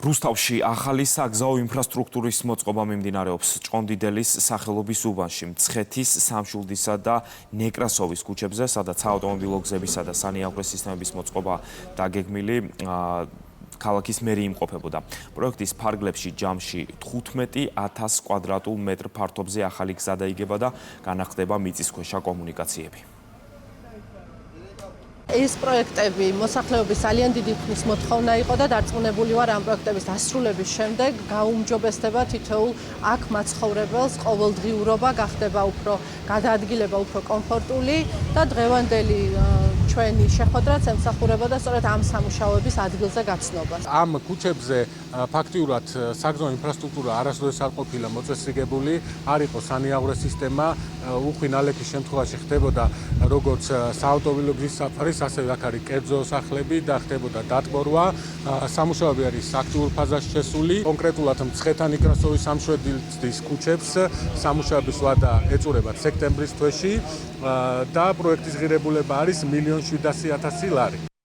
რუსთავში ახალი საგზაო ინფრასტრუქტურის მოწყობა მიმდინარეობს ჭყონდიდელის სახელობის უბანში, მცხეთის, სამშვილდისა და ნეკრასოვის ქუჩებზე, სადაც ავტომობილო გზებისა და სანიაღვრე სისტემების მოწყობა დაგეგმილი ქალაქის მერი იმყოფებოდა. პროექტის ფარგლებში ჯამში 15,000 კვადრატულ მეტრ ფართობზე ახალი გზა დაიგება და განახლდება მიწისქვეშა კომუნიკაციები. ეს პროექტები მოსახლეობის ძალიან დიდი ხნის მოთხოვნა იყო და დარწმუნებული ვარ ამ პროექტების დასრულების შემდეგ გაუმჯობესდება თითოეულ აქ მაცხოვრებელს ყოველდღიურობა გახდება უფრო გადაადგილება უფრო კომფორტული და დღევანდელი ჩვენი შეხვედრაც ემსახურებოდა სწორედ ამ სამუშაოების ადგილზე გაცნობას. ამ ქუჩებზე ფაქტიურად საგზაო ინფრასტრუქტურა არასდროს არ ყოფილა მოწესრიგებული, არ იყო სანიაღვრე სისტემა, უხვი ნალექის შემთხვევაში ხდებოდა როგორც საავტომობილო გზის საფარის, ასევე აქ არის კერძო სახლები და ხდებოდა დატბორვა. სამუშაოები არის აქტიურ ფაზაში შესული. კონკრეტულად მცხეთა ნეკრასოვის სამშვიდობის ქუჩებს სამუშაოების ვადა ეწურებათ სექტემბრის თვეში და პროექტის ღირებულება არის 1,700,000 ლარი.